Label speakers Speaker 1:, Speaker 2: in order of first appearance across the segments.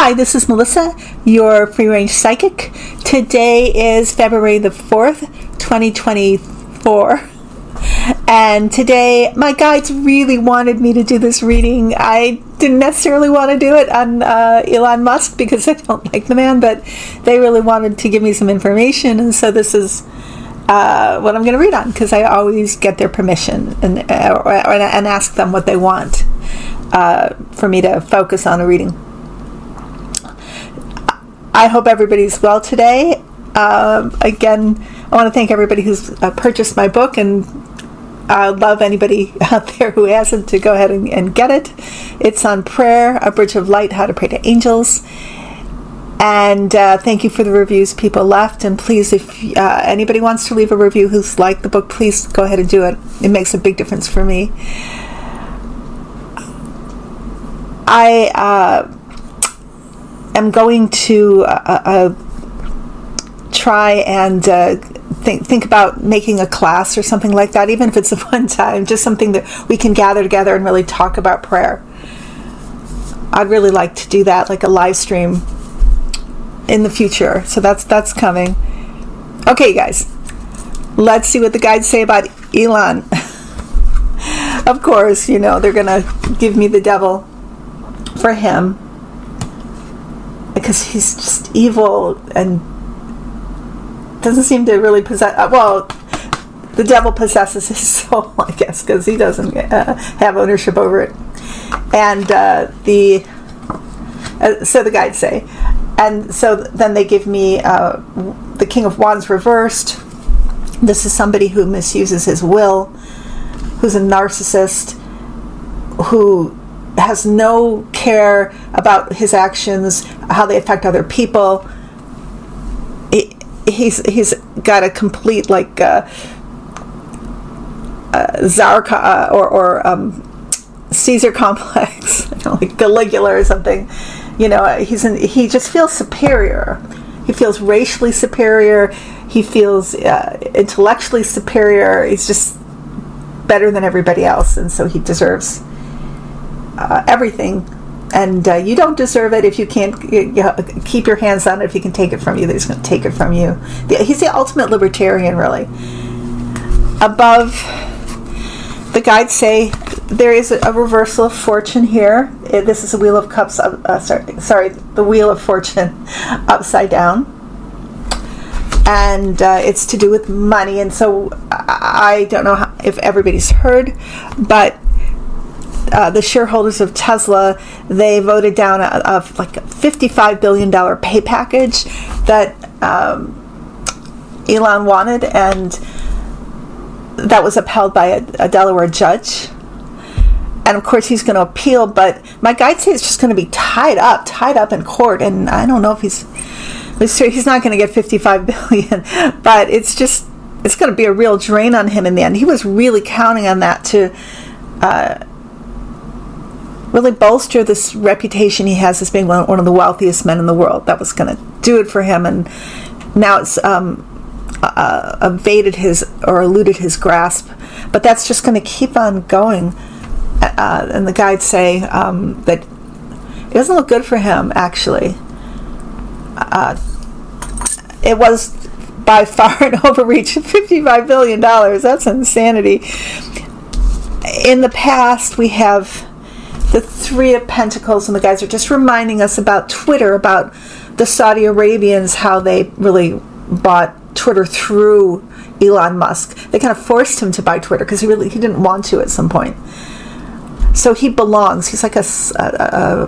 Speaker 1: Hi, this is Melissa, your free-range psychic. Today is February the 4th, 2024. And today, my guides really wanted me to do this reading. I didn't necessarily want to do it on Elon Musk because I don't like the man, but they really wanted to give me some information. And so this is what I'm going to read on, because I always get their permission and ask them what they want for me to focus on a reading. I hope everybody's well today. Again, I want to thank everybody who's purchased my book, and I love anybody out there who hasn't to go ahead and get it. It's on prayer, A Bridge of Light, How to Pray to Angels. And thank you for the reviews people left. And please, if anybody wants to leave a review who's liked the book, please go ahead and do it. It makes a big difference for me. I'm going to try and think about making a class or something like that, even if it's a fun time, just something that we can gather together and really talk about prayer. I'd really like to do that, like a live stream in the future. So that's coming. Okay, you guys, let's see what the guides say about Elon. Of course, you know, they're going to give me the devil for him, because he's just evil and doesn't seem to really possess. Well, the devil possesses his soul, I guess, because he doesn't have ownership over it. And so the guides say, and so then they give me the King of Wands reversed. This is somebody who misuses his will, who's a narcissist, who has no care about his actions, how they affect other people. He's got a complete Czar or Caesar complex, like Caligula or something. You know, he just feels superior. He feels racially superior. He feels intellectually superior. He's just better than everybody else, and so he deserves everything. And you don't deserve it if you can't keep your hands on it. If he can take it from you, then he's going to take it from you. He's the ultimate libertarian, really. Above, the guides say there is a reversal of fortune here. This is a Wheel of Cups. The Wheel of Fortune upside down, and it's to do with money. And so I don't know if everybody's heard, but the shareholders of Tesla, they voted down a $55 billion pay package that Elon wanted, and that was upheld by a Delaware judge. And of course he's going to appeal, but my guide says it's just going to be tied up in court, and I don't know if he's not going to get 55 billion, but it's going to be a real drain on him in the end. He was really counting on that to really bolster this reputation he has as being one of the wealthiest men in the world. That was going to do it for him, and now it's evaded his or eluded his grasp. But that's just going to keep on going. And the guides say that it doesn't look good for him, actually. It was by far an overreach of $55 billion. That's insanity. In the past, we have the Three of Pentacles, and the guys are just reminding us about Twitter, about the Saudi Arabians, how they really bought Twitter through Elon Musk. They kind of forced him to buy Twitter because he didn't want to at some point. So he belongs. He's like a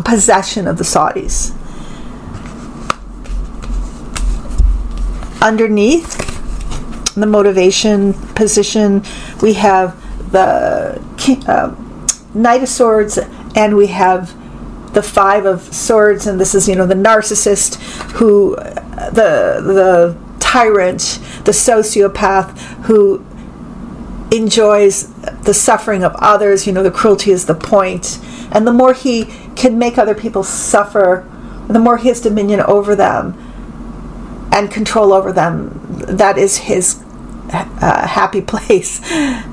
Speaker 1: possession of the Saudis. Underneath the motivation position, we have the Knight of Swords, and we have the Five of Swords, and this is, the narcissist, who the tyrant, the sociopath, who enjoys the suffering of others. The cruelty is the point, and the more he can make other people suffer, the more he has dominion over them and control over them. That is his happy place.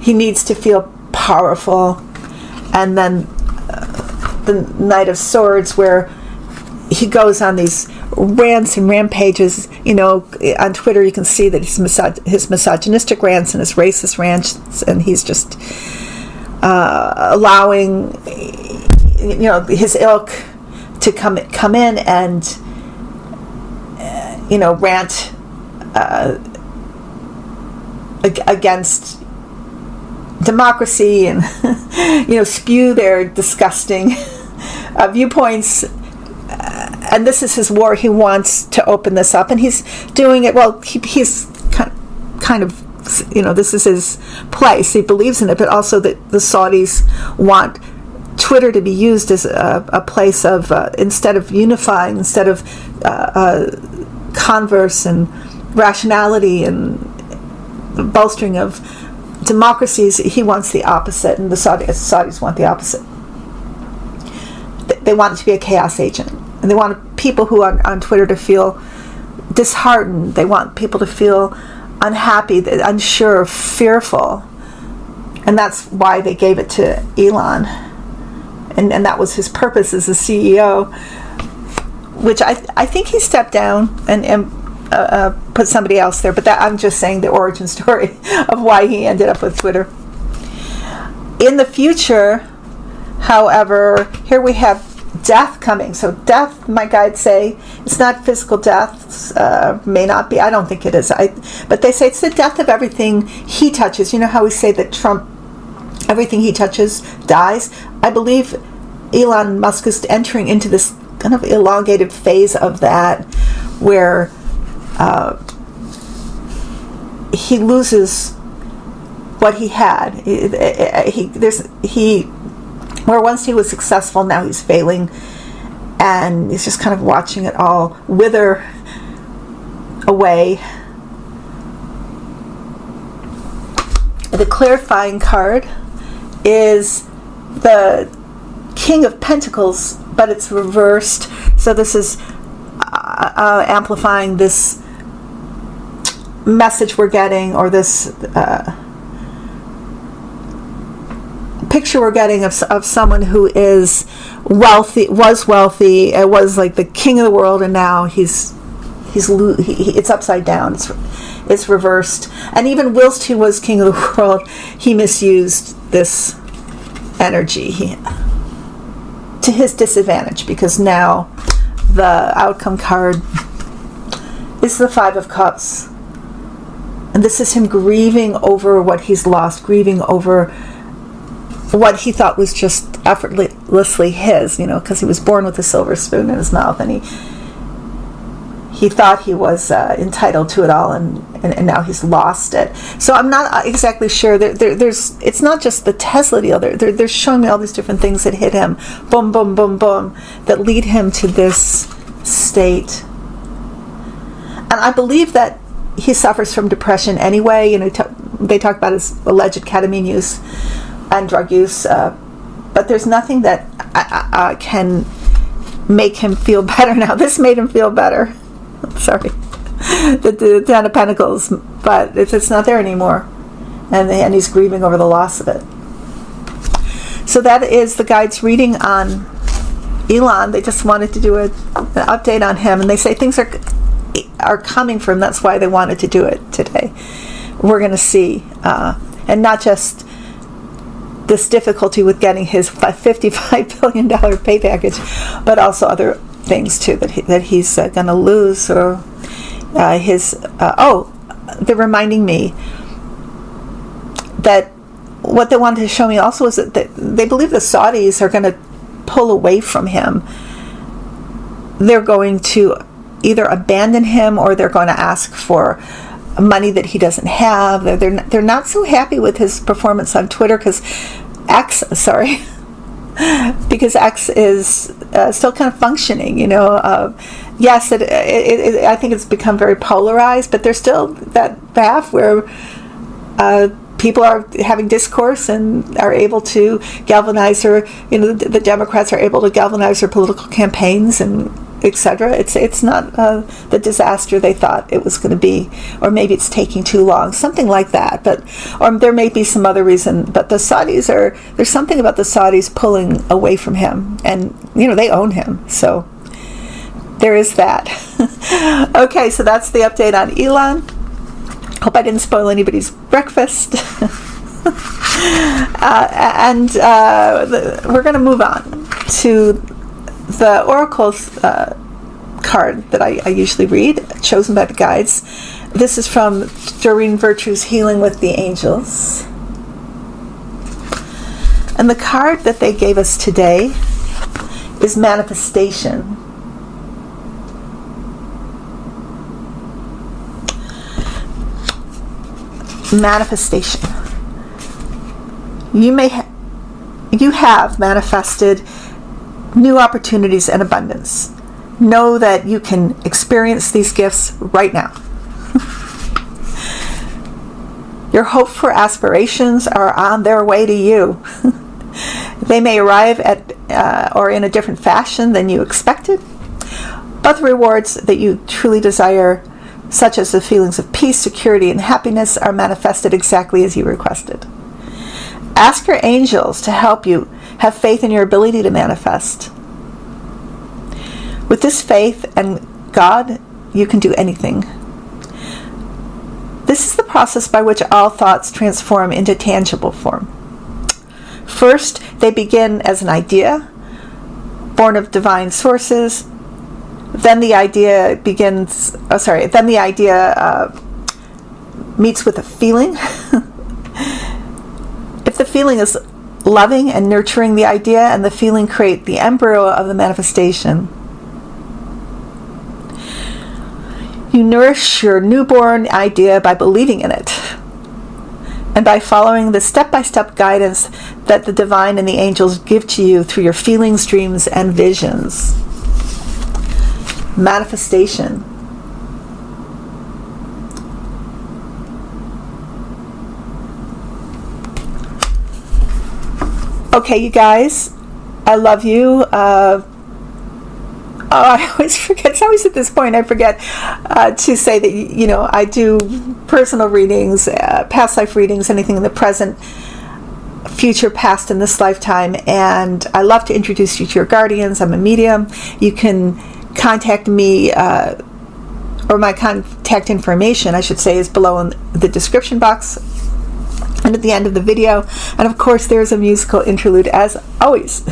Speaker 1: He needs to feel powerful. And then the Knight of Swords, where he goes on these rants and rampages. On Twitter you can see that his misogynistic rants and his racist rants, and he's just allowing his ilk to come in and rant against democracy and spew their disgusting viewpoints. And this is his war. He wants to open this up, and he's doing it. Well, he's kind of this is his place. He believes in it, but also that the Saudis want Twitter to be used as a place of instead of unifying, instead of converse and rationality and bolstering of democracies. He wants the opposite, and the Saudis want the opposite. They want it to be a chaos agent, and they want people who are on Twitter to feel disheartened. They want people to feel unhappy, unsure, fearful, and that's why they gave it to Elon, and that was his purpose as a CEO, which I think he stepped down and put somebody else there, but I'm just saying the origin story of why he ended up with Twitter. In the future, however, here we have death coming. So death, my guides say, it's not physical death, may not be, I don't think it is, but they say it's the death of everything he touches. You know how we say that Trump, everything he touches dies? I believe Elon Musk is entering into this kind of elongated phase of that, where he loses what he had. Where once he was successful, now he's failing, and he's just kind of watching it all wither away. The clarifying card is the King of Pentacles, but it's reversed. So this is amplifying this message we're getting, or this picture we're getting of someone who is wealthy, was like the king of the world, and now it's upside down. It's reversed. And even whilst he was king of the world, he misused this energy to his disadvantage, because now the outcome card is the Five of Cups. And this is him grieving over what he's lost, grieving over what he thought was just effortlessly his, because he was born with a silver spoon in his mouth, and he thought he was entitled to it all, and now he's lost it. So I'm not exactly sure. There's it's not just the Tesla deal. They're showing me all these different things that hit him, boom, boom, boom, boom, that lead him to this state. And I believe that he suffers from depression anyway. They talk about his alleged ketamine use and drug use, but there's nothing that can make him feel better now. This made him feel better. Sorry, the Ten of Pentacles, but it's not there anymore, and he's grieving over the loss of it. So that is the guides reading on Elon. They just wanted to do an update on him, and they say things are coming for him. That's why they wanted to do it today. We're going to see, and not just this difficulty with getting his $55 billion pay package, but also other things too that he's going to lose, or they're reminding me that what they wanted to show me also is that they believe the Saudis are going to pull away from him. They're going to either abandon him, or they're going to ask for money that he doesn't have. They're not so happy with his performance on Twitter, because X is still kind of functioning. Yes, I think it's become very polarized, but there's still that path where people are having discourse and are able to galvanize the Democrats are able to galvanize their political campaigns and etc. It's not the disaster they thought it was going to be, or maybe it's taking too long, something like that. Or there may be some other reason. But the Saudis there's something about the Saudis pulling away from him, and they own him. So there is that. Okay, so that's the update on Elon. Hope I didn't spoil anybody's breakfast. We're going to move on to the Oracle's card that I usually read, chosen by the guides. This is from Doreen Virtue's Healing with the Angels. And the card that they gave us today is Manifestation. Manifestation. You have manifested new opportunities and abundance. Know that you can experience these gifts right now. Your hope for aspirations are on their way to you. They may arrive at or in a different fashion than you expected, but the rewards that you truly desire, such as the feelings of peace, security, and happiness, are manifested exactly as you requested. Ask your angels to help you have faith in your ability to manifest. With this faith and God, you can do anything. This is the process by which all thoughts transform into tangible form. First, they begin as an idea, born of divine sources. Then the idea meets with a feeling. If the feeling is loving and nurturing the idea, and the feeling create the embryo of the manifestation. You nourish your newborn idea by believing in it, and by following the step-by-step guidance that the divine and the angels give to you through your feelings, dreams, and visions. Manifestation. Okay, you guys, I love you. I always forget. It's always at this point I forget to say that, I do personal readings, past life readings, anything in the present, future, past, in this lifetime. And I love to introduce you to your guardians. I'm a medium. You can contact me, or my contact information, I should say, is below in the description box and at the end of the video. And of course, there's a musical interlude as always.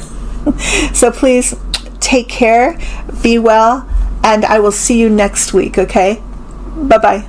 Speaker 1: So please take care, be well, and I will see you next week, okay? Bye-bye.